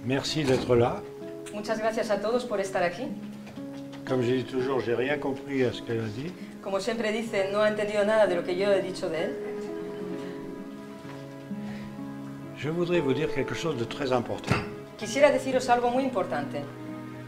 Merci d'être là. Muchas gracias a todos por estar aquí. Comme je dis toujours, j'ai rien compris à ce qu'elle a dit. Como siempre dice, no ha entendido nada de lo que yo he dicho de él. Je voudrais vous dire quelque chose de très important. Quisiera deciros algo muy importante.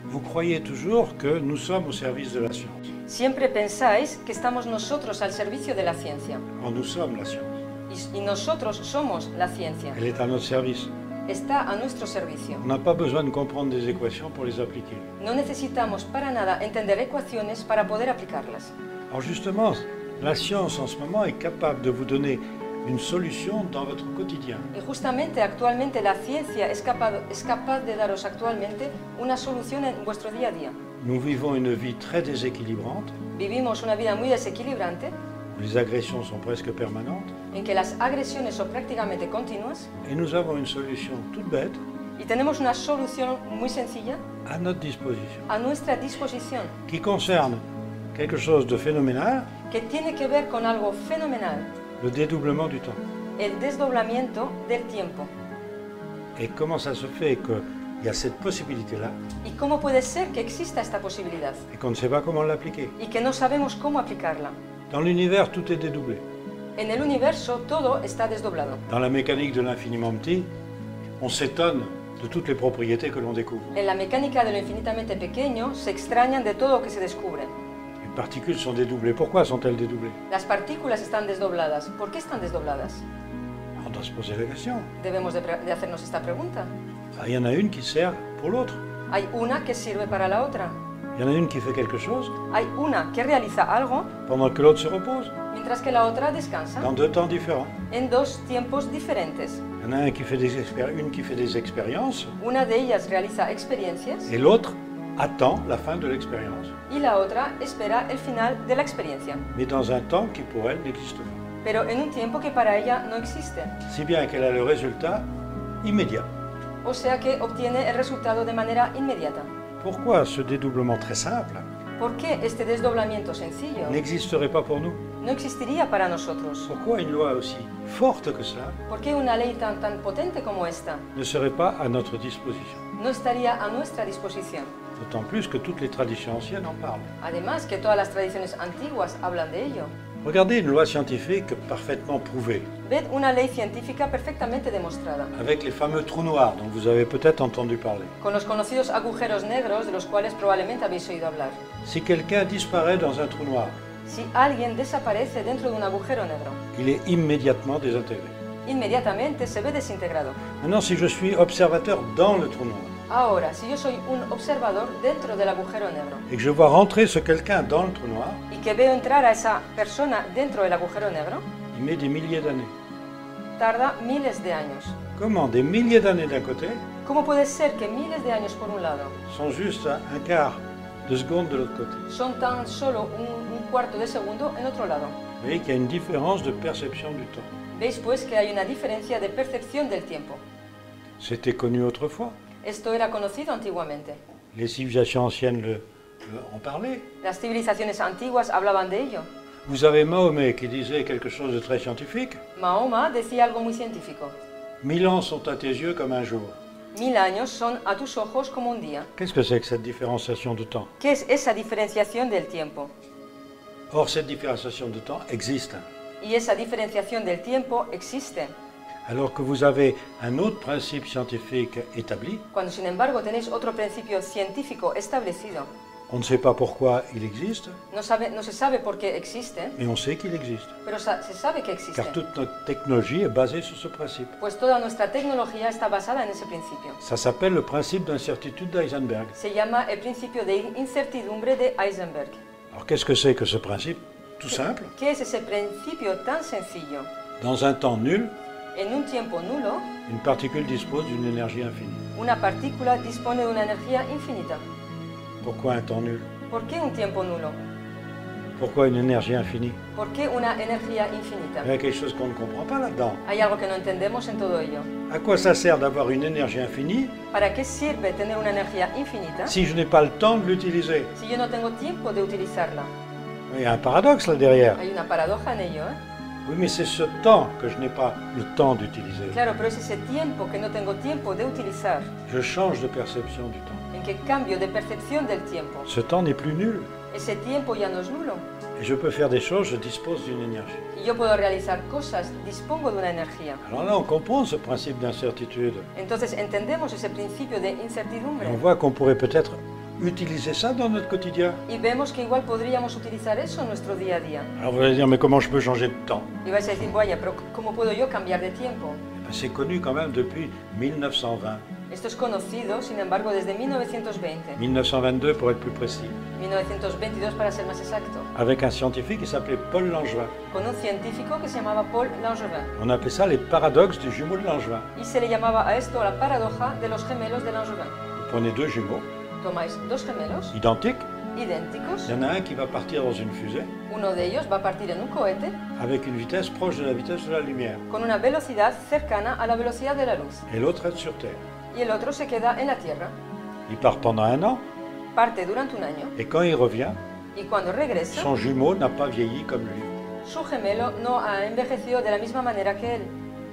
Vous croyez toujours que nous sommes au service de la science. Siempre pensáis que estamos nosotros al servicio de la ciencia. Or, nous sommes la science. Y nosotros somos la ciencia. Elle est à notre service. Está a nuestro servicio. On n'a pas besoin de comprendre des équations pour les appliquer. No necesitamos para nada entender ecuaciones para poder aplicarlas. Alors justement, la science en ce moment est capable de vous donner une solution dans votre quotidien. Y justamente actualmente la ciencia es capaz de daros actualmente una solución en vuestro día a día. Nous vivons une vie très déséquilibrante, Vivimos una vida muy desequilibrante, où les agressions sont presque permanentes, en que las agresiones son prácticamente continuas, et nous avons une solution toute bête y tenemos una solución muy sencilla à notre disposition, a nuestra disposición, qui concerne quelque chose de phénoménal, que tiene que ver con algo fenomenal, le dédoublement du temps. el desdoblamiento del tiempo. Et comment ça se fait qu'il y a cette possibilité-là ¿Y cómo puede ser que exista esta posibilidad et qu'on ne sait pas comment l'appliquer? y que no sabemos cómo aplicarla? Dans l'univers, tout est dédoublé. En el universo todo está desdoblado. Dans la mécanique de l'infiniment petit, on s'étonne de toutes les propriétés que l'on découvre. En la mecánica de lo infinitamente pequeño se extrañan de todo lo que se descubre. Les particules sont dédoublées. Pourquoi sont-elles dédoublées? Las partículas están desdobladas. ¿Por qué están desdobladas? On doit se poser la question. Debemos de hacernos esta pregunta. Il y en a une qui sert pour l'autre. Hay una que sirve para la otra. Il y en a une qui fait quelque chose Hay una que realiza algo pendant que l'autre se repose, mientras que la otra descansa dans deux temps différents. en dos tiempos diferentes. Il y en a une qui fait des expériences Una de ellas realiza experiencias et l'autre attend la fin de l'expérience, y la otra espera el final de la experiencia, mais dans un temps qui pour elle n'existe pas. pero en un tiempo que para ella no existe. Si bien qu'elle a le résultat immédiat. O sea que obtiene el resultado de manera inmediata. Pourquoi ce dédoublement très simple ¿Por qué este desdoblamiento sencillo n'existerait pas pour nous? no existiría para nosotros? Pourquoi une loi aussi forte que ça ¿Por qué una ley tan potente como esta ne serait pas à notre disposition? no estaría a nuestra disposición? D'autant plus que toutes les traditions anciennes en parlent. Además que todas las tradiciones antiguas hablan de ello. Regardez une loi scientifique parfaitement prouvée, Ved una ley científica perfectamente demostrada, avec les fameux trous noirs dont vous avez peut-être entendu parler. con los conocidos agujeros negros de los cuales probablemente habéis oído hablar. Si quelqu'un disparaît dans un trou noir, Si alguien desaparece dentro de un agujero negro, il est immédiatement désintégré. inmediatamente se ve desintegrado. Maintenant, si je suis observateur dans le trou noir Ahora, si yo soy un observador dentro del agujero negro et que je vois rentrer ce quelqu'un dans le trou noir, y que veo entrar a esa persona dentro del agujero negro, il met des milliers d'années. tarda miles de años. Comment des milliers d'années d'un côté ¿Cómo puede ser que miles de años por un lado sont juste un quart de seconde de l'autre côté? son tan solo un cuarto de segundo en otro lado? Vous voyez qu'il y a une différence de perception du temps. Veis pues que hay una diferencia de percepción del tiempo. C'était connu autrefois. Esto era conocido antiguamente. Les civilisations anciennes en parlaient. Las civilizaciones antiguas hablaban de ello. Vous avez Mahomet qui disait quelque chose de très scientifique. Mahoma decía algo muy científico. 1000 ans sont à tes yeux comme un jour. 1000 años son a tus ojos como un día. Qu'est-ce que c'est que cette différenciation de temps? ¿Qué es esa diferenciación del tiempo? Or, cette différenciation de temps existe. Y esa diferenciación del tiempo existe. Alors que vous avez un autre principe scientifique établi, Cuando sin embargo tenéis otro principio científico establecido, on ne sait pas pourquoi il existe, no se sabe por qué existe, mais on sait qu'il existe. pero se sabe que existe. Car toute notre technologie est basée sur ce principe. Pues toda nuestra tecnología está basada en ese principio. Ça s'appelle le principe d'incertitude d'Heisenberg. Se llama el principio de incertidumbre de Heisenberg. Alors qu'est-ce que c'est que ce principe? Tout simple. ¿Qué es ese principio tan sencillo? Dans un temps nul, En un tiempo nulo, une particule dispose d'une énergie infinie. una partícula dispone de una energía infinita. Pourquoi un temps nul? ¿Por qué un tiempo nulo? Pourquoi une énergie infinie? ¿Por qué una energía infinita? Il y a quelque chose qu'on ne comprend pas là-dedans. Hay algo que no entendemos en todo ello. À quoi ça sert d'avoir une énergie infinie ¿Para qué sirve tener una energía infinita si je n'ai pas le temps de l'utiliser? si yo no tengo tiempo de utilizarla? Il y a un paradoxe là derrière. Hay una paradoja en ello, ¿eh? Oui, mais c'est ce temps que je n'ai pas le temps d'utiliser. Claro, pero es ese tiempo que no tengo tiempo de utilizar, Je change de perception du temps. en que cambio de percepción del tiempo. Ce temps n'est plus nul. Ese tiempo ya no es nulo. Et je peux faire des choses, je dispose d'une énergie. Y yo puedo realizar cosas, dispongo de una energía. Alors là, on comprend ce principe d'incertitude. Entonces entendemos ese principio de Et incertidumbre. on voit qu'on pourrait peut-être utiliser ça dans notre quotidien. Y vemos que igual podríamos utilizar eso en nuestro día a día. Alors vous allez dire, mais comment je peux changer de temps? Y vais a decir, vaya, pero ¿cómo puedo yo cambiar de tiempo? Eh ben, c'est connu quand même depuis 1920. Esto es conocido, sin embargo, desde 1920. 1922 pour être plus précis. 1922 para ser más exacto. Avec un scientifique qui s'appelait Paul Langevin. Con un científico que se llamaba Paul Langevin. On appelait ça les paradoxes du jumeau de Langevin. Y se le llamaba a esto la paradoja de los gemelos de Langevin. Vous prenez deux jumeaux Tomáis dos gemelos identiques. idénticos. Il y en a un qui va partir dans une fusée Uno de ellos va a partir en un cohete avec une vitesse proche de la vitesse de la lumière. con una velocidad cercana a la velocidad de la luz. Et l'autre est sur Terre. Y el otro se queda en la Tierra. Il part pendant un an Parte durante un año et quand il revient, y cuando regresa, son jumeau n'a pas vieilli comme lui. su gemelo no ha envejecido de la misma manera que él.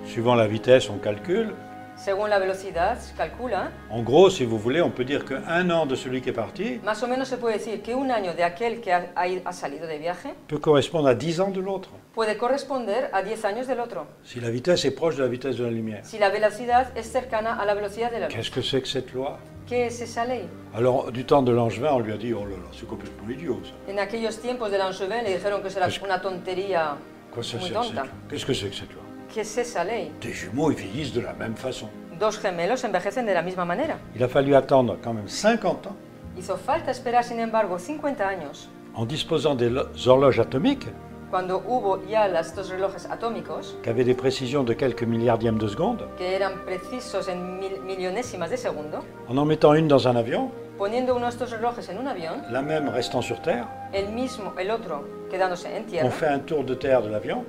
Suivant la vitesse, on calcule. Según la velocidad, se calcula, En gros, si vous voulez, on peut dire qu'un an de celui qui est parti más o menos se puede decir que un año de aquel que ha salido de viaje peut correspondre à 10 ans de l'autre, puede corresponder a 10 años del otro, si la vitesse est proche de la vitesse de la lumière. si la velocidad es cercana a la velocidad de la luz. Qu'est-ce que c'est que cette loi? ¿Qué es esa ley? Alors, du temps de Langevin, on lui a dit, oh là là, c'est complètement idiot ça. En aquellos tiempos de Langevin le dijeron que eso era una tontería Quoi ça muy c'est que tonta. cette loi? Qu'est-ce que c'est que cette loi? ¿Qué es esa ley? Des jumeaux, ils vieillissent de la même façon. Dos gemelos envejecen de la misma manera. Il a fallu attendre quand même 50 ans Hizo falta esperar, sin embargo, 50 años, en disposant des horloges atomiques cuando hubo ya estos relojes atómicos, qui avaient des précisions de quelques milliardièmes de seconde, que eran precisos en millonésimas de segundo, en mettant une dans un avion, poniendo uno de estos relojes en un avión, la même restant sur Terre, el otro quedándose en on tierra, fait un tour de terre de l'avion,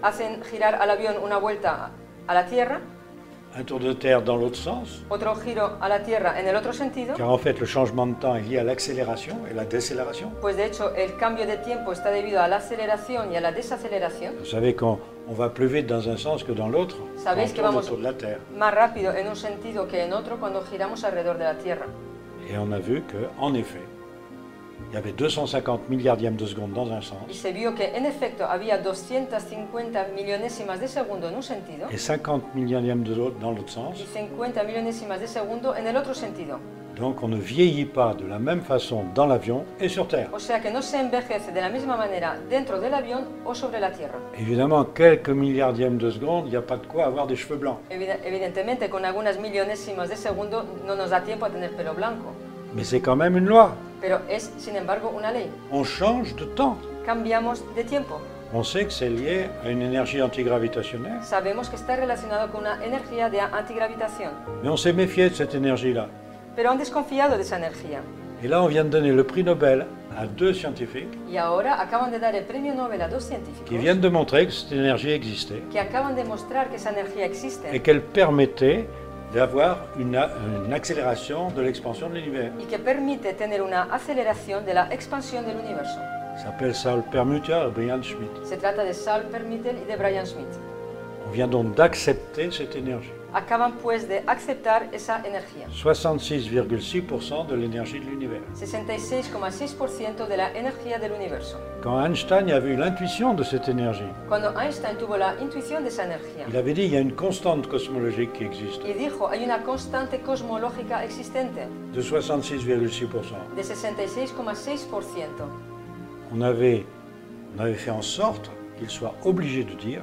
hacen girar al avión una vuelta a la Tierra, un tour de terre dans l'autre sens, otro giro a la Tierra en el otro sentido, car en fait le changement de temps est lié à l'accélération et la décélération. pues de hecho el cambio de tiempo está debido a la aceleración y a la desaceleración. Vous savez qu'on va plus vite dans un sens que dans l'autre quand Sabéis on que tourne vamos autour de la Terre. más rápido en un sentido que en otro cuando giramos alrededor de la Tierra. Et on a vu qu'en effet, il y avait 250 milliardièmes de seconde dans un Y sens se vio que en efecto había 250 millonésimas de segundo en un sentido et 50 milliardièmes de l'autre dans l'autre sens. y 50 millonésimas de segundo en el otro sentido. Donc on ne vieillit pas de la même façon dans l'avion et sur Terre. O sea que no se envejece de la misma manera dentro del avión o sobre la Tierra. Évidemment, quelques milliardièmes de seconde, il n'y a pas de quoi avoir des cheveux blancs. Evidentemente, con algunas millonésimas de segundo no nos da tiempo a tener pelo blanco, Mais c'est quand même une loi. pero es, sin embargo, una ley. On change de temps. Cambiamos de tiempo. On sait que c'est lié à une énergie antigravitationnelle, Sabemos que está relacionado con una energía de antigravitación, mais on s'est méfié de cette énergie-là. pero han desconfiado de esa energía. Et là, on vient de donner le prix Nobel à deux scientifiques Y ahora acaban de dar el premio Nobel a dos científicos qui viennent de montrer que cette énergie existait que acaban de mostrar que esa energía existe et qu'elle permettait d'avoir une accélération de l'expansion de l'univers. y que permite tener una aceleración de la expansión del universo. Ça s'appelle Saul Permuter et Brian Schmidt. Se trata de Saul Permittel y de Brian Schmidt. On vient donc d'accepter cette énergie. Acaban pues de aceptar esa energía. 66,6% de l'énergie de l'univers. 66,6% de la energía del universo. Quand Einstein avait eu l'intuition de cette énergie, Cuando Einstein tuvo la intuición de esa energía il avait dit il y a une constante cosmologique qui existe y dijo, hay una constante cosmológica existente de 66,6%. de 66,6%. On avait fait en sorte qu'il soit obligé de dire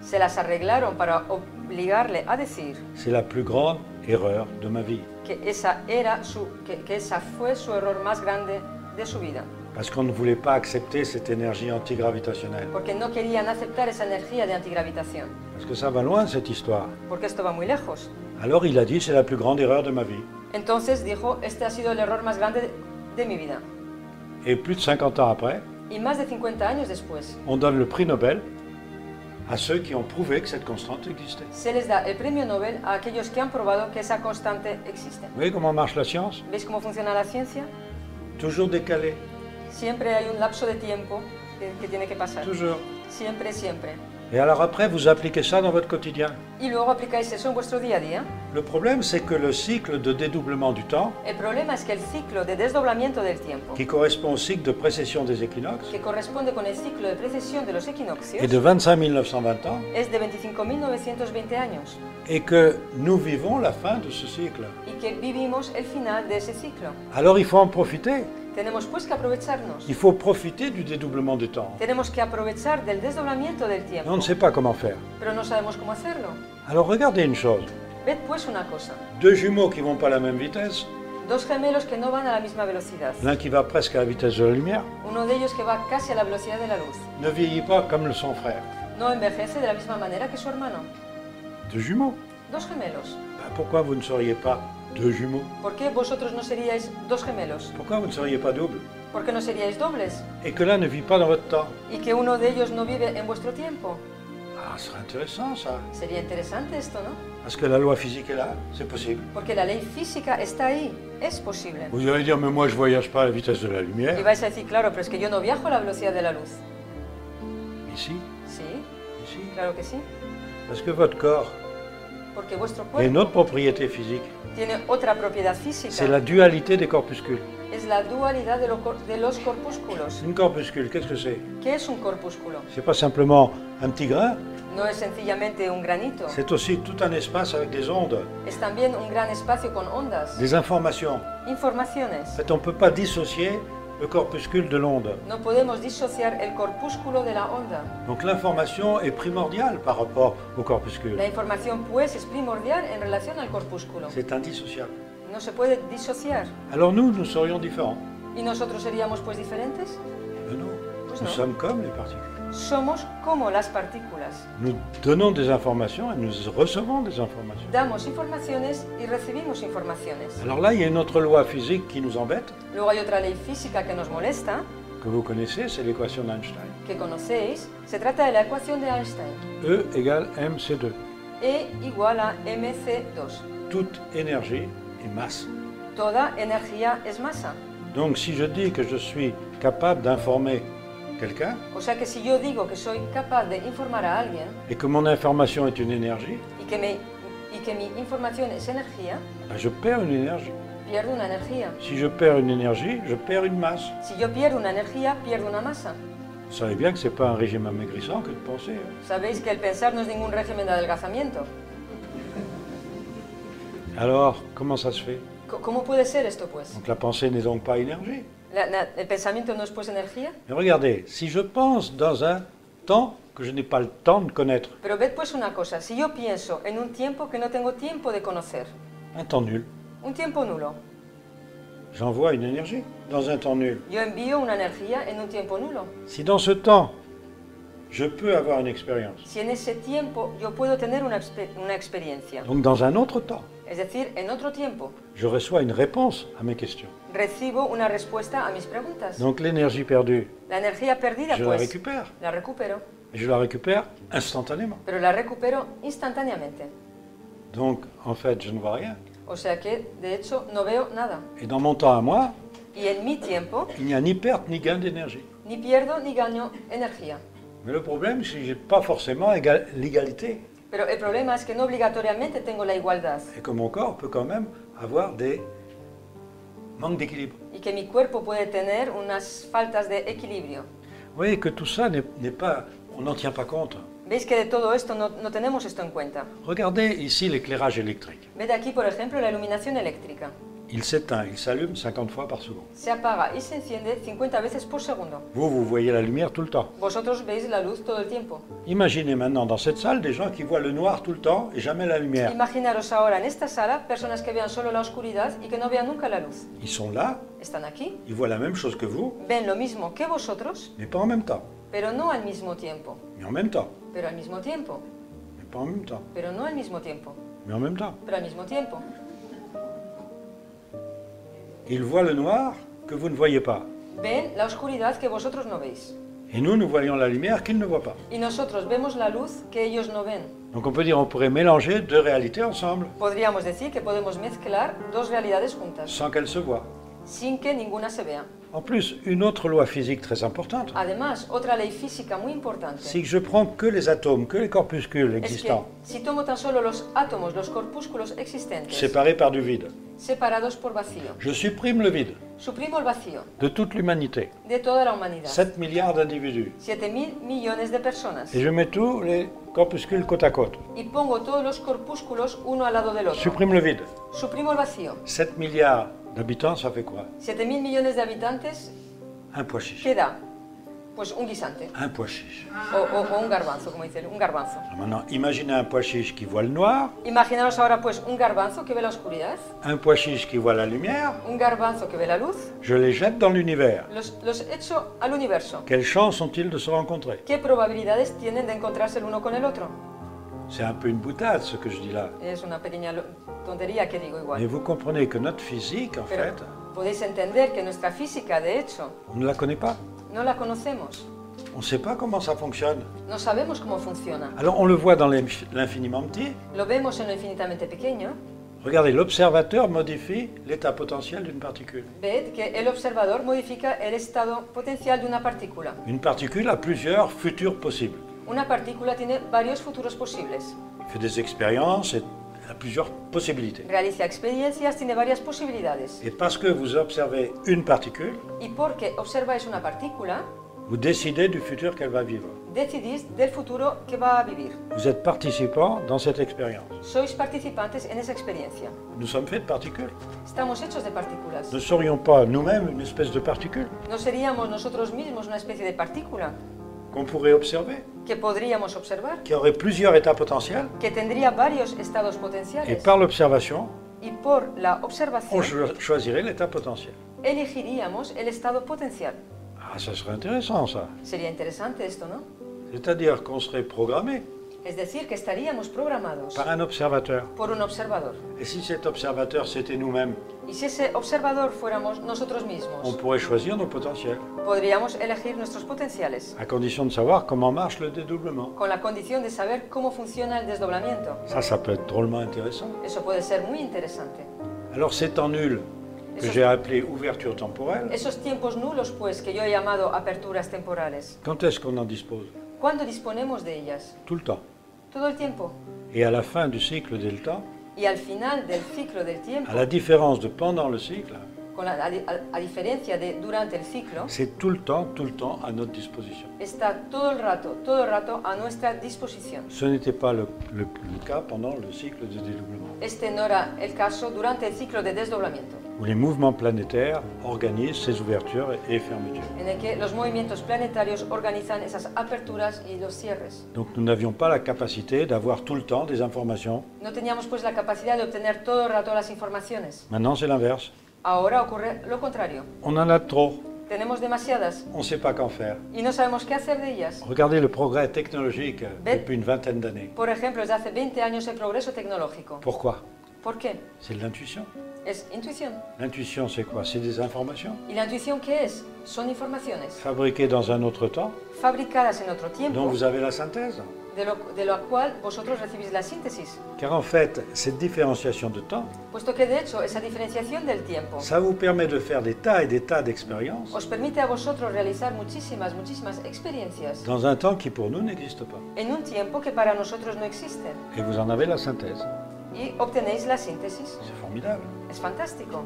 Se las arreglaron para obligarle a decir c'est la plus grande erreur de ma vie. que esa fue su error más grande de su vida, Parce qu'on ne voulait pas accepter cette énergie antigravitationnelle. porque no querían aceptar esa energía de antigravitación, Parce que ça va loin cette histoire. porque esto va muy lejos. Alors il a dit c'est la plus grande erreur de ma vie. Entonces dijo, este ha sido el error más grande de mi vida. Et plus de 50 ans après, Y más de 50 años después, on donne le prix Nobel à ceux qui ont prouvé que cette constante existait. se les da el premio Nobel a aquellos que han probado que esa constante existe. Vous voyez comment marche la science? ¿Veis cómo funciona la ciencia? Toujours décalé. Siempre hay un lapso de tiempo que tiene que pasar. Toujours. Siempre, siempre. Et alors après, vous appliquez ça dans votre quotidien. y luego aplicáis eso en vuestro día a día. Le problème, c'est que le cycle de dédoublement du temps, El problema es que el ciclo de desdoblamiento del tiempo, qui correspond au cycle de précession des équinoxes, que corresponde con el ciclo de precesión de los equinoccios, est de 25 920 ans, es de 25.920 años et que nous vivons la fin de ce cycle. y que vivimos el final de ese ciclo. Alors il faut en profiter. Tenemos pues que aprovecharnos. Il faut profiter du dédoublement du temps. Tenemos que aprovechar del desdoblamiento del Mais tiempo, on ne sait pas comment faire. pero no sabemos cómo hacerlo. Alors regardez une chose. Ved pues una cosa. Deux jumeaux qui vont pas à la même vitesse, Dos gemelos que no van a la misma velocidad. l'un qui va presque à la vitesse de la lumière, Uno de ellos que va casi a la velocidad de la luz. ne vieillit pas comme son frère. No envejece de la misma manera que su hermano. Deux jumeaux. Dos gemelos. Ben, pourquoi vous ne seriez pas deux jumeaux? ¿Por qué vosotros no seríais dos gemelos? Pourquoi vous ne seriez pas double? ¿Por qué no seríais dobles? Et que l'un ne vit pas dans votre temps? Y que uno de ellos no vive en vuestro tiempo. Ah, ce serait intéressant ça. Sería interesante esto, ¿no? Parce que la loi physique est là, c'est possible. Porque la ley física está ahí. Es posible. Vous allez dire, mais moi je voyage pas à la vitesse de la Y lumière. vais a decir, claro, pero es que yo no viajo a la velocidad de la luz. Ici, Sí, ici. claro que sí. Parce que votre corps Porque vuestro a cuerpo une autre propriété physique. tiene otra propiedad física. C'est la dualité des corpuscules. Es la dualidad de los corpúsculos. Une corpuscule, qu'est-ce que c'est? ¿Qué es un corpúsculo? C'est pas simplement un petit grain, No es sencillamente un granito. c'est aussi tout un espace avec des ondes, Es también un gran espacio con ondas, des informations. En informaciones. fait, on ne peut pas dissocier le corpuscule de l'onde. No podemos disociar el corpúsculo de la onda. Donc l'information est primordiale par rapport au corpuscule. La información, pues, es primordial en relación al corpúsculo. C'est indissociable. No se puede disociar. Alors nous serions différents. ¿Y nosotros seríamos, pues, diferentes? Mais non, Pues nous no. sommes comme les particules. Somos como las partículas. Nous donnons des informations et nous recevons des informations. Damos informaciones y recibimos informaciones. Alors là, il y a une autre loi physique qui nous embête, Luego hay otra ley física que nos molesta, que vous connaissez, c'est l'équation d'Einstein. que conocéis. Se trata de la ecuación de Einstein. E égale mc2. E igual a mc2. Toute énergie est masse. Toda energía es masa. Donc si je dis que je suis capable d'informer quelqu'un O sea que si yo digo que soy capaz de informar a alguien et que mon information est une énergie, y que mi información es energía, ben, je perds une énergie. pierdo una energía. Si je perds une énergie, je perds une masse. Si yo pierdo una energía, pierdo una masa. Vous savez bien que ce n'est pas un régime amaigrissant que de penser. Hein. Sabéis que el pensar no es ningún régimen de adelgazamiento. Alors, comment ça se fait? ¿Cómo puede ser esto, pues? Donc la pensée n'est donc pas énergie. El pensamiento no es, pues, energía. Mais regardez, si je pense dans un temps que je n'ai pas le temps de connaître, Pero ved, pues, una cosa. Si yo pienso en un tiempo que no tengo tiempo de conocer, un temps nul, un tiempo nulo, j'envoie une énergie dans un temps nul. yo envío una energía en un tiempo nulo. Si dans ce temps, je peux avoir une expérience, Si en ese tiempo yo puedo tener una experiencia, donc dans un autre temps, es decir, en otro tiempo, je reçois une réponse à mes questions. recibo una respuesta a mis preguntas. Donc l'énergie perdue, La energía perdida, je la pues, récupère. la recupero, Et je la récupère instantanément. pero la recupero instantáneamente. Donc en fait, je ne vois rien. O sea que, de hecho, no veo nada. Et dans mon temps à moi, Y en mi tiempo, il n'y a ni perte ni gain d'énergie. ni pierdo ni gano energía. Mais le problème, c'est que je n'ai pas forcément l'égalité. Pero el problema es que no obligatoriamente tengo la igualdad Et que mon corps peut quand même avoir des manques d'équilibre. y que mi cuerpo puede tener unas faltas de equilibrio. Vous voyez que tout ça n'est pas... On n'en tient pas compte. ¿Veis que de todo esto no tenemos esto en cuenta? Regardez ici l'éclairage électrique. Ved aquí, por ejemplo, la iluminación eléctrica. Il s'éteint, il s'allume 50 fois par seconde. Se apaga y se enciende 50 veces por segundo. Vous voyez la lumière tout le temps. Vosotros veis la luz todo el tiempo. Imaginez maintenant dans cette salle des gens qui voient le noir tout le temps et jamais la lumière. Imaginaros ahora en esta sala personas que vean solo la oscuridad y que no vean nunca la luz. Ils sont là, Están aquí, ils voient la même chose que vous, ven lo mismo que vosotros, mais pas en même temps. pero no al mismo tiempo. Mais en même temps. Pero al mismo tiempo. Mais pas en même temps. Pero no al mismo tiempo. Mais en même temps. Pero al mismo tiempo. Ils voient le noir que vous ne voyez pas. Ven la oscuridad que vosotros no veis. Et nous voyons la lumière qu'ils ne voient pas. Y nosotros vemos la luz que ellos no ven. Donc on peut dire on pourrait mélanger deux réalités ensemble, Podríamos decir que podemos mezclar dos realidades juntas, sans qu'elles se voient. sin que ninguna se vea. En plus, une autre loi physique très importante, Además, otra ley física muy importante si je prends que les atomes, que les corpuscules es que existants, si tomo tan solo los átomos, los corpúsculos existentes, séparés par du vide, separados por vacío, je supprime le vide suprimo el vacío de toute l'humanité, de toda la humanidad, 7 milliards d'individus, 7.000 millones de personas, et je mets tous les corpuscules côte à côte, y pongo todos los corpúsculos uno al lado del otro, supprime le vide. suprimo el vacío. 7 milliards d'habitants, ça fait quoi? 7.000 millones de habitantes, Un pois chiche. ¿qué da? Pues un guisante, Un pois chiche. o un garbanzo, como dicen, un garbanzo. Alors maintenant, imaginez un pois chiche qui voit le noir, Imaginaros ahora pues un garbanzo que ve la oscuridad, un pois chiche qui voit la lumière, un garbanzo que ve la luz, je les jette dans l'univers. los echo al universo. Quelles chances ont-ils de se rencontrer? ¿Qué probabilidades tienen de encontrarse el uno con el otro? C'est un peu une boutade ce que je dis là. Es una pequeña tontería que digo Mais igual. vous comprenez que notre physique, en Pero fait, podéis entender que nuestra física, de hecho, on ne la connaît pas. no la conocemos. On ne sait pas comment ça fonctionne. No sabemos cómo funciona. Alors on le voit dans l'infiniment petit. Lo vemos en lo infinitamente pequeño. Regardez, l'observateur modifie l'état potentiel d'une particule. Ved que el observador modifica el estado potencial de una partícula. Une particule a plusieurs futurs possibles. Una partícula tiene varios futuros posibles. Il fait des expériences et a plusieurs possibilités. Realiza experiencias, tiene varias posibilidades. Et parce que vous observez une particule, Y porque observáis una partícula, vous décidez du futur qu'elle va vivre. decidís del futuro que va a vivir. Vous êtes participant dans cette expérience. Sois participantes en esa experiencia. Nous sommes faits de particules. Estamos hechos de partículas. Ne serions pas nous-mêmes une espèce de particule ¿No seríamos nosotros mismos una especie de partícula qu'on pourrait observer, que podríamos observar, qui aurait plusieurs états potentiels? que tendría varios estados Et potenciales? par l'observation, Y por la on observación choisirait l'état potentiel. elegiríamos el estado potencial. Ah, ça serait intéressant ça. Sería interesante esto, ¿no? C'est-à-dire qu'on serait programmé Es decir, que estaríamos programados par un observateur. por un observador. Et si cet observateur c'était nous-mêmes, Y si ese observador fuéramos nosotros on mismos, pourrait choisir nos potentiels, podríamos elegir nuestros potenciales, à condition de savoir comment marche le dédoublement. con la condición de saber cómo funciona el desdoblamiento. Ça peut être drôlement intéressant. Eso puede ser muy interesante. Alors ces temps nuls que Esos- j'ai appelés ouverture temporelle, Esos tiempos nulos, pues, que yo he llamado aperturas temporales, quand est-ce qu'on en dispose? ¿cuándo disponemos de ellas? Tout le temps. Todo el tiempo. Et à la fin du cycle del temps, Y al final del ciclo del tiempo, à la différence de pendant le cycle, a diferencia de durante el ciclo, c'est tout le temps à notre disposition. está todo el rato a nuestra disposición. Ce n'était pas le cas pendant le cycle de dédoublement, Este no era el caso durante el ciclo de desdoblamiento, où les mouvements planétaires organisent ces ouvertures et fermetures. en el que los movimientos planetarios organizan esas aperturas y los cierres. Donc nous n'avions pas la capacité d'avoir tout le temps des informations. No teníamos pues la capacidad de obtener todo el rato las informaciones. Maintenant c'est l'inverse. Ahora ocurre lo contrario. On en a trop, Tenemos demasiadas on ne sait pas qu'en faire. y no sabemos qué hacer de ellas. Regardez le progrès technologique depuis une vingtaine d'années. Por ejemplo, desde hace 20 años el progreso tecnológico. Pourquoi? ¿Por qué? C'est de l'intuition. Es intuición. L'intuition c'est quoi? C'est des informations ¿Y la intuición qué es? Son informaciones fabriquées dans un autre temps, fabricadas en otro dont tiempo, vous avez la synthèse. de lo cual vosotros recibís la síntesis. Car en fait, cette différenciation de temps, Puesto que de hecho esa diferenciación del tiempo ça vous permet de faire des tas et des tas d'expériences os permite a vosotros realizar muchísimas experiencias dans un temps qui pour nous n'existe pas. en un tiempo que para nosotros no existe. Et vous en avez la synthèse. Y obtenéis la síntesis. C'est formidable. Es fantástico.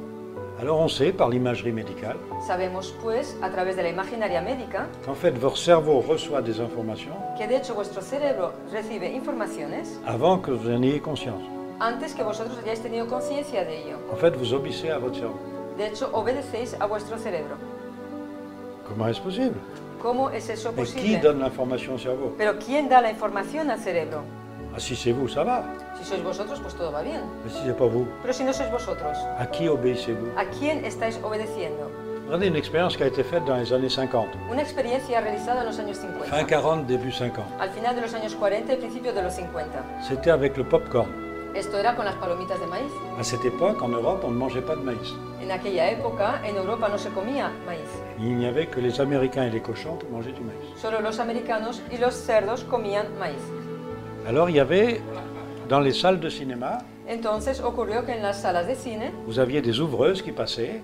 Alors on sait par l'imagerie médicale Sabemos, pues, a través de la imaginaria médica, qu'en fait votre cerveau reçoit des informations que de hecho vuestro cerebro recibe informaciones avant que vous en ayez conscience. antes que vosotros hayáis tenido conciencia de ello. En fait, vous obéissez à votre cerveau. De hecho, obedecéis a vuestro cerebro. Comment est-ce possible? ¿Cómo es eso Mais qui posible? donne l'information au cerveau? Pero ¿quién da la información al cerebro? Ah, si c'est vous, ça va. Si sois vosotros, pues todo va bien. Mais si c'est pas vous, Pero si no sois vosotros, à qui obéissez-vous? ¿a quién estáis obedeciendo? Regardez une expérience qui a été faite dans les années 50. Una experiencia realizada en los años Fin 50. 40, début 50. Al final de los años 40 y principio de los 50. C'était avec le popcorn. Esto era con las palomitas de maíz. À cette époque, en Europe, on ne mangeait pas de maïs. En aquella época, en Europa no se comía maíz. Il n'y avait que les Américains et les cochons qui mangeaient du maïs. Solo los americanos y los cerdos comían maíz. Alors il y avait, dans les salles de cinéma, Entonces ocurrió que en las salas de cine vous aviez des ouvreuses qui passaient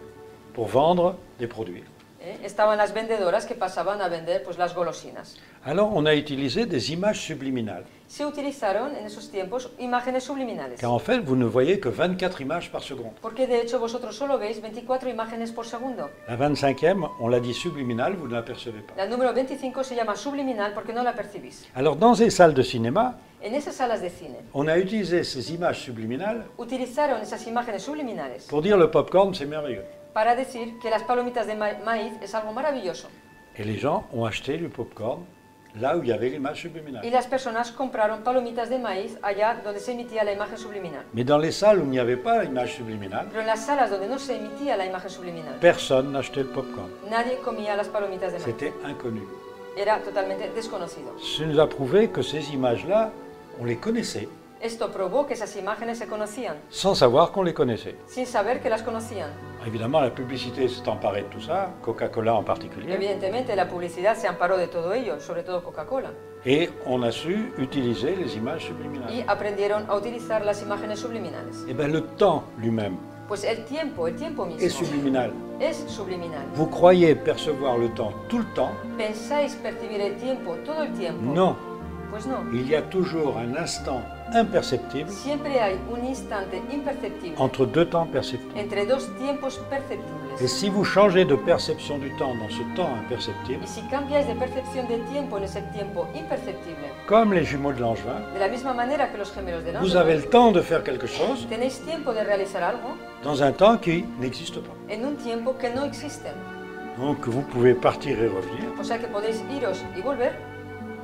pour vendre des produits. Estaban las vendedoras que pasaban a vender pues, las golosinas. Alors on a utilisé des images subliminales, Se utilizaron en esos tiempos imágenes subliminales. car en fait vous ne voyez que 24 images par seconde. Porque de hecho vosotros solo veis 24 imágenes por segundo. La 25e, on l'a dit subliminale, vous ne l'apercevez pas. La número 25 se llama subliminal porque no la percibís. Alors dans ces salles de cinéma, En esas salas de cine on a utilisé ces images subliminales utilizaron esas imágenes subliminales pour dire le popcorn c'est merveilleux. para decir que las palomitas de maíz es algo maravilloso. Et les gens ont acheté du popcorn là où il y avait l'image subliminale. Y las personas compraron palomitas de maíz allá donde se emitía la imagen subliminal. Mais dans les salles où il n'y avait pas l'image subliminale, Pero en las salas donde no se emitía la imagen subliminal, personne n'achetait le popcorn. nadie comía las palomitas de maíz. C'était inconnu. Era totalmente desconocido. Ça nous a prouvé que ces images-là, on les connaissait, Esto probó que esas imágenes se conocían, sans savoir qu'on les connaissait. sin saber que las conocían. Évidemment, la publicité s'est emparée de tout ça, Coca-Cola en particulier, Evidentemente, la publicidad se amparó de todo ello, sobre todo Coca-Cola, et on a su utiliser les images y subliminales. aprendieron a utilizar las imágenes subliminales. Et bien le temps lui-même Pues el tiempo est mismo subliminal. es subliminal. Vous croyez percevoir le temps tout le temps? ¿Pensáis percibir el tiempo todo el tiempo? Non. Pues no. Il y a toujours un instant imperceptible Siempre hay un instante imperceptible entre deux temps perceptibles. entre dos tiempos Et perceptibles. si vous changez de perception du temps dans ce temps imperceptible, Y si cambiáis de percepción del tiempo en ese tiempo imperceptible, comme les jumeaux de Langevin, de la misma manera que los gemelos de vous avez Langevin, le temps de faire quelque chose tenéis tiempo de realizar algo dans un temps qui n'existe pas. en un tiempo que no existe. Donc vous pouvez partir et revenir. O sea que podéis iros y volver,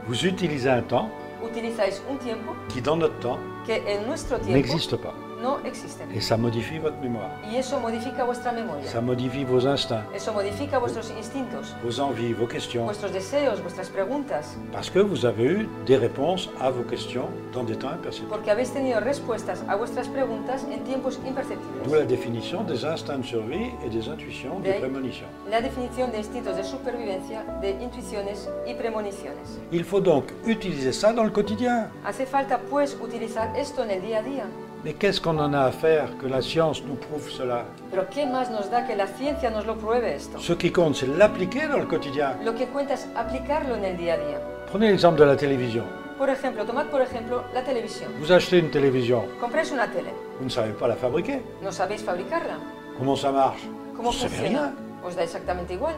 Vous utilisez un temps utilizáis un tiempo qui, dans notre temps, que en nuestro tiempo n'existe pas. no existe. Et ça modifie votre mémoire. Y eso modifica vuestra memoria. Ça modifie vos instincts, Eso modifica vuestros instintos, vos envies, vos questions. vuestros deseos, vuestras preguntas, Parce que vous avez eu des réponses à vos questions dans des temps imperceptibles. porque habéis tenido respuestas a vuestras preguntas en tiempos D'où la imperceptibles. définition des instincts de survie et des intuitions, des De ahí- prémonitions. La definición de instintos de supervivencia, de intuiciones y premoniciones. Il faut donc utiliser ça dans le quotidien. Hace falta pues utilizar esto en el día a día. Mais qu'est-ce qu'on en a à faire que la science nous prouve cela? Pero ¿qué más nos da que la ciencia nos lo pruebe esto? Ce qui compte, c'est l'appliquer dans le quotidien. Lo que cuenta es aplicarlo en el día a día. Prenez l'exemple de la télévision. Por ejemplo, tomad por ejemplo la televisión. Vous achetez une télévision, Compráis una tele, vous ne savez pas la fabriquer. no sabéis fabricarla. Comment ça marche? ¿Cómo Vous ne savez funciona? rien. Os da exactamente igual.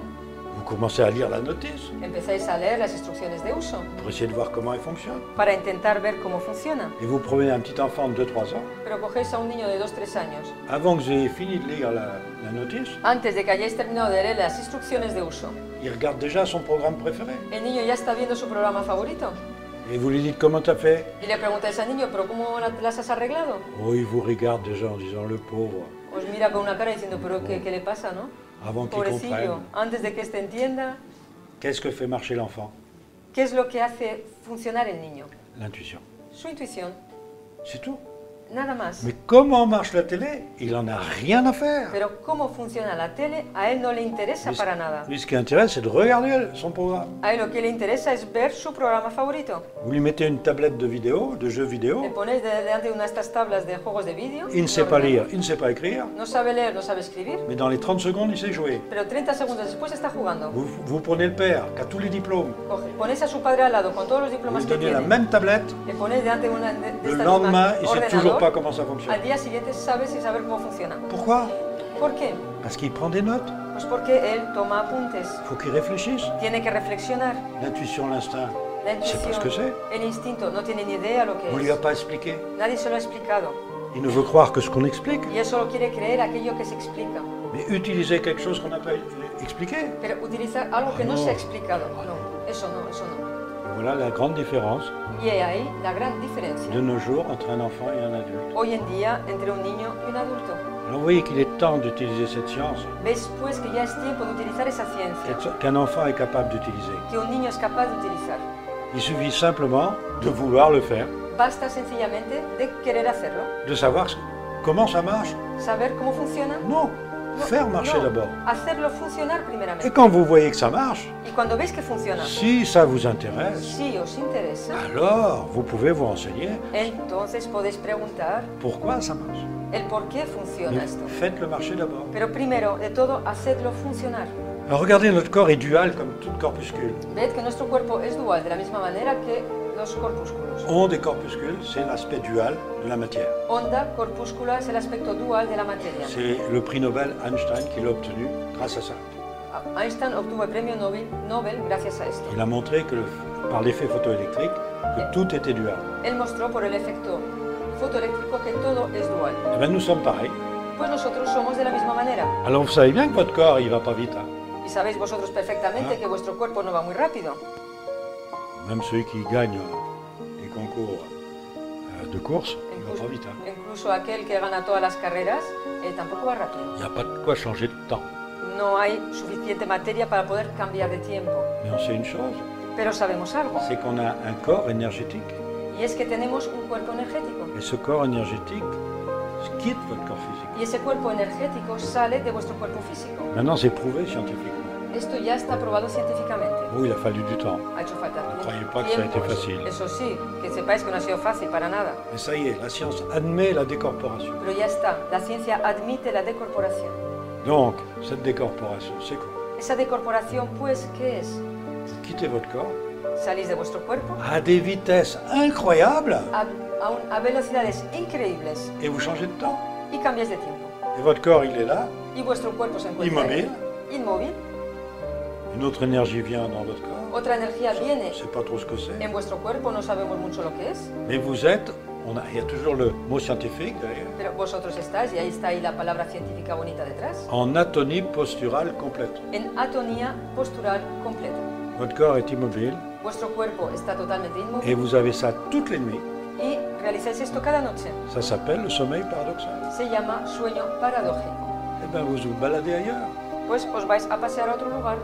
Vous commencez à lire la notice Empezáis a leer las instrucciones de uso pour essayer de voir comment elle fonctionne. para intentar ver cómo funciona. Et vous prenez un petit enfant de 2-3 ans. Pero cogéis a un niño de 2-3 años. Avant que vous ayez fini de lire la notice, Antes de que hayáis terminado de leer las instrucciones de uso, il regarde déjà son programme préféré. el niño ya está viendo su programa favorito. Et vous lui dites comment tu as fait? Y le preguntáis al niño, ¿pero cómo las has arreglado? Oh, il vous regarde déjà en disant le pauvre, Os mira con una cara diciendo, ¿pero qué le pasa, no? avant qu'il Pobrecillo, comprenne. antes de que éste entienda, Qu'est-ce que fait marcher l'enfant? ¿qué es lo que hace funcionar el niño? L'intuition. Su intuición, C'est tout. nada más. Mais comment marche la télé? Il n'en a rien à faire. Pero cómo funciona la tele, a él no le interesa Lui, para nada. lui, ce qui intéresse, c'est de regarder son programme. A él lo que le interesa es ver su programa favorito. Vous lui mettez une tablette de vidéo, de jeux vidéo. Le ponéis delante de una de estas tablas de juegos de vídeo. Il ne sait pas lire, il ne sait pas écrire. No sabe leer, no sabe escribir. Mais dans les 30 secondes, il sait jouer. Pero 30 segundos después está jugando. Vous prenez le père, qui a tous les diplômes. Ponéis a su padre al lado con todos los Vous diplomas lui que donnez la tiene. même tablette. Le ponéis delante de una de Le estas lendemain, mismas il ne sait toujours pas ordenador. comment ça fonctionne. Al día siguiente sabe sin saber cómo funciona. Pourquoi? ¿Por qué? Parce qu'il prend des notes. Pues porque él toma apuntes. Il faut qu'il réfléchisse. Tiene que reflexionar. L'intuition, l'instinct, La je ne sais pas ce que intuition, c'est. el instinto, no tiene ni idea lo que On ne lui a es. pas expliqué. Nadie se lo ha explicado. Il ne veut croire que ce qu'on explique. Y él solo quiere creer aquello que se explica. Mais utiliser quelque chose qu'on n'a pas expliqué. Pero utilizar algo que no no. se ha explicado. No, eso no, eso no. Voilà la grande différence Y he ahí la gran diferencia. de nos jours entre un enfant et un adulte. Hoy en día entre un niño y un adulto. Alors vous voyez qu'il est temps d'utiliser cette science ¿Veis pues que ya es tiempo de utilizar esa ciencia qu'un enfant est capable d'utiliser. que un niño es capaz de utilizar? Il suffit simplement de vouloir le faire, Basta sencillamente de querer hacerlo, de savoir comment ça marche. saber cómo funciona. Non, No, faire marcher no, d'abord. hacerlo funcionar Et primeramente. quand vous voyez que ça marche, Y cuando veis que funciona, si ça vous intéresse, si os interesa, alors vous pouvez vous renseigner entonces podéis preguntar pourquoi ça marche. el por qué funciona Mais esto. faites le marché d'abord. Pero primero de todo, hacedlo funcionar. Alors regardez, notre corps est dual comme tout corpuscule. Ved que nuestro cuerpo es dual de la misma manera que los corpúsculos. Onde et corpuscule, c'est l'aspect dual de la matière. Onda corpúscula es el aspecto dual de la materia. C'est le prix Nobel Einstein qui l'a obtenu grâce à ça. Einstein obtuvo el premio Nobel gracias a esto. Il a montré que par l'effet photoélectrique, que tout était dual. Él mostró por el efecto fotoeléctrico que todo es dual. Eh bien, nous sommes pareils. Pues nosotros somos de la misma manera. Alors vous savez bien que votre corps, il va pas vite. Hein. Y sabéis vosotros perfectamente que vuestro cuerpo no va muy rápido. Même ceux qui gagnent les concours de course, il va pas vite. Hein. Incluso aquel que gana todas las carreras tampoco va rápido. Il n'y a pas de quoi changer de temps. No hay suficiente materia para poder cambiar de tiempo. Mais on sait une chose, Pero sabemos algo, c'est qu'on a un corps énergétique. y es que tenemos un cuerpo energético. Et ce corps énergétique quitte votre corps physique. Y ese cuerpo energético sale de vuestro cuerpo físico. Maintenant, c'est prouvé scientifiquement. Esto ya está probado científicamente. Oui, il a fallu du temps. Ha hecho falta Ne croyez pas que ça a été tiempo. facile. Eso sí, que sepáis que no ha sido fácil para nada. Mais ça y est, la science admet la décorporation. Pero ya está, la ciencia admite la decorporación. Donc, cette décorporation, c'est quoi? Esa decorporación, pues, ¿qué es? Vous quittez votre corps Salís de vuestro cuerpo à des vitesses incroyables a velocidades increíbles et vous changez de temps. y cambiáis de tiempo. Et votre corps, il est là, Y vuestro cuerpo se encuentra Inmóvil. ahí, inmóvil. une autre énergie vient dans votre corps. Otra energía On viene ne sait pas trop ce que c'est. en vuestro cuerpo, no sabemos mucho lo que es, Mais vous êtes, il y a toujours le mot scientifique derrière, pero vosotros estáis, y ahí está ahí la palabra científica bonita detrás, en atonie posturale complète. en atonía postural completa. Votre corps est immobile Vuestro cuerpo está totalmente et inmóvil vous avez ça toutes les nuits. y realizáis esto cada noche. Ça s'appelle le sommeil paradoxal. Se llama sueño paradójico. Eh bien, vous vous baladez ailleurs. Pues os vais a pasear a otro lugar,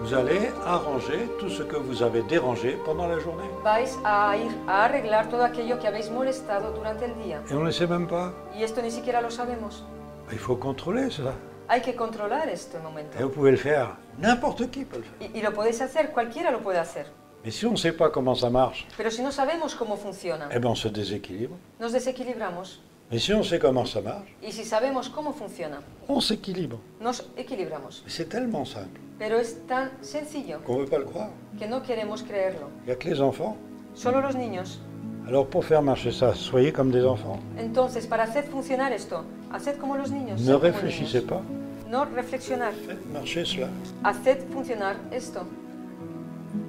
Vous allez arranger tout ce que vous avez dérangé pendant la journée. vais a ir a arreglar todo aquello que habéis molestado durante el día. Et on ne le sait même pas. Y esto ni siquiera lo sabemos. Il faut contrôler cela. Hay que controlar este momento. Et vous pouvez le faire. N'importe qui peut le faire. Y lo podéis hacer, cualquiera lo puede hacer. Mais si on ne sait pas comment ça marche, Pero si no sabemos cómo funciona, eh bien on se déséquilibre. nos desequilibramos. Mais si on sait comment ça marche, Y si sabemos cómo funciona, on s'équilibre. nos equilibramos. Mais c'est tellement simple Pero es tan sencillo qu'on ne veut pas le croire. que no queremos creerlo. Il n'y a que les enfants. Solo los niños. Alors pour faire marcher ça, soyez comme des enfants. Entonces, para hacer funcionar esto, haced como los niños. Ne sed como réfléchissez niños. pas. No reflexionar. Faites marcher cela. Haced funcionar esto.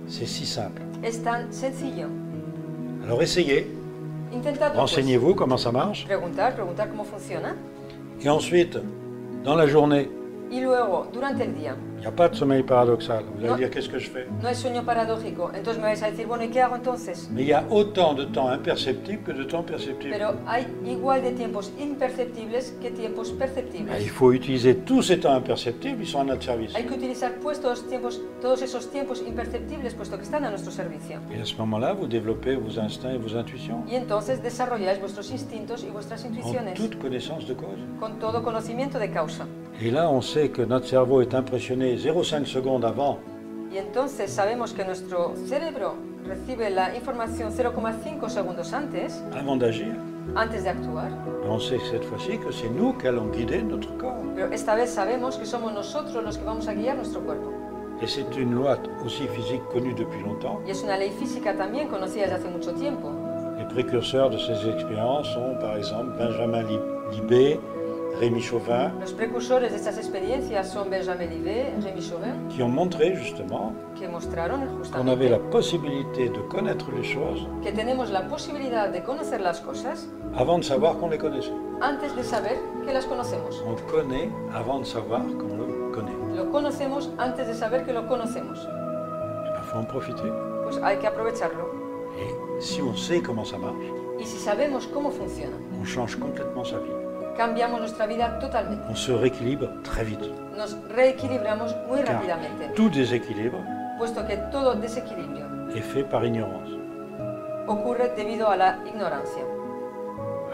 C'est si simple. Es tan sencillo. Alors essayez. Intentadlo. Pues. Renseignez-vous comment ça marche. Preguntar cómo funciona. Et ensuite, dans la journée, Y luego, durante el día, il n'y a pas de sommeil paradoxal. Vous allez Non. dire qu'est-ce que je fais? no hay sueño paradójico. Entonces me vais a decir, bueno, ¿y qué hago entonces? Mais il y a autant de temps imperceptible que de temps perceptible. Pero hay igual de tiempos imperceptibles que tiempos perceptibles. Il faut utiliser tous ces temps imperceptibles, ils sont à notre service. Hay que utilizar pues todos esos tiempos imperceptibles, puesto que están a nuestro servicio. Et à ce moment-là, vous développez vos instincts et vos intuitions Y entonces desarrolláis vuestros instintos y vuestras en intuiciones toute connaissance de cause. con todo conocimiento de causa. Et là, on sait que notre cerveau est impressionné 0,5 secondes avant Y entonces sabemos que nuestro cerebro recibe la información 0,5 segundos avant d'agir. antes de actuar. Et on sait cette fois-ci que c'est nous qui allons guider notre corps. Pero esta vez sabemos que somos nosotros los que vamos a guiar nuestro cuerpo. Et c'est une loi aussi physique connue depuis longtemps. Y es una ley física también conocida desde hace mucho tiempo. Les précurseurs de ces expériences sont par exemple Benjamin Libet, Rémi Chauvin, Los precursores de estas experiencias son Benjamin Libet, Rémi Chauvin, qui ont montré justement que mostraron qu'on avait la justamente possibilité de connaître les choses que tenemos la posibilidad de conocer las cosas avant de savoir qu'on les connaissait. antes de saber que las conocemos. On connaît avant de savoir qu'on le connaît. Lo conocemos antes de saber que lo conocemos. Il faut en profiter. Pues hay que aprovecharlo. Et si on sait comment ça marche, Y si sabemos cómo funciona, on change complètement sa vie. cambiamos nuestra vida totalmente. On se rééquilibre très vite. Nos reequilibramos muy Car rápidamente, tout déséquilibre puesto que todo desequilibrio est fait par ignorance. ocurre debido a la ignorancia.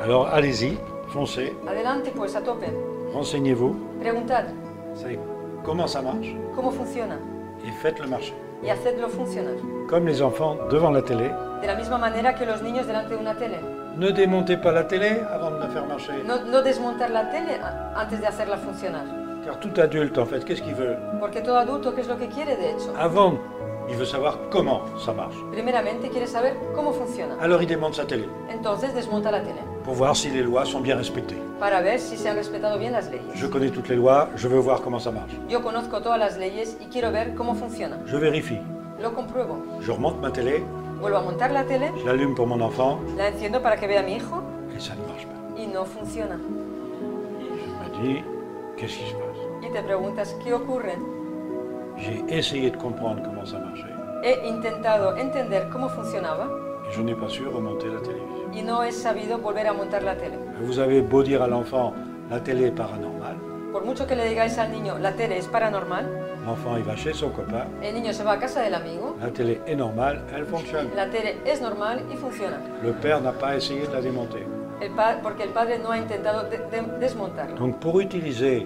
Alors allez-y, foncez, Adelante pues, a tope. renseignez-vous, Preguntad savez comment ça marche cómo funciona et faites le marché. y hacedlo funcionar. Comme les enfants devant la télé, De la misma manera que los niños delante de una tele. Ne démontez pas la télé avant de la faire marcher. No desmontar la tele antes de hacerla funcionar. Car tout adulte, en fait, qu'est-ce qu'il veut? Porque todo adulto, ¿qué es lo que quiere de hecho? Avant, il veut savoir comment ça marche. Primeramente quiere saber cómo funciona. Alors il démonte sa télé Entonces desmonta la tele pour voir si les lois sont bien respectées. para ver si se han respetado bien las leyes. Je connais toutes les lois, je veux voir comment ça marche. Yo conozco todas las leyes y quiero ver cómo funciona. Je vérifie. Lo compruebo. Je remonte ma télé, Vuelvo a montar la tele, je l'allume pour mon enfant la enciendo para que vea a mi hijo et ça ne marche pas. y no funciona. Je me dis, qu'est-ce qui se passe? Y te preguntas, ¿qué ocurre? J'ai essayé de comprendre comment ça marchait He intentado entender cómo funcionaba et je n'ai pas su remonter la télévision. y no he sabido volver a montar la tele. Vous avez beau dire à l'enfant, la télé est paranormale, Por mucho que le digáis al niño, la tele es paranormal, l'enfant il va chez son copain, el niño se va a casa del amigo, la télé est normale, elle fonctionne. la tele es normal y funciona. Le père n'a pas essayé de la démonter. Porque el padre no ha intentado desmontarla. Donc pour utiliser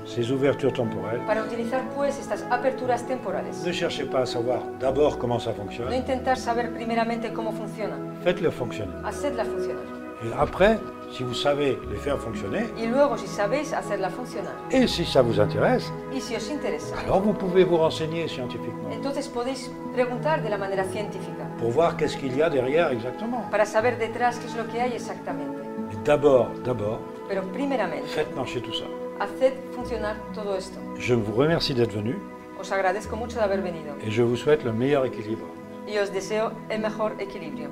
ces ouvertures temporelles, Para utilizar pues estas aperturas temporales, ne cherchez pas à savoir d'abord comment ça no fonctionne, intentar saber primeramente cómo funciona, faites-le fonctionner. hacedla funcionar. Et après, si vous savez les faire fonctionner, Y luego, si sabéis hacerla funcionar, et si ça vous intéresse, y si os interesa, alors vous pouvez vous renseigner scientifiquement entonces podéis preguntar de la manera científica, pour voir qu'est-ce qu'il y a derrière exactement. para saber detrás qué es lo que hay exactamente. Mais d'abord, Pero primeramente, faites marcher tout ça. haced funcionar todo esto. Je vous remercie d'être venu Os agradezco mucho de haber venido et je vous souhaite le meilleur équilibre. y os deseo el mejor equilibrio.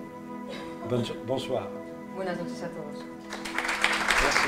Bonsoir. Buenas noches a todos. Merci.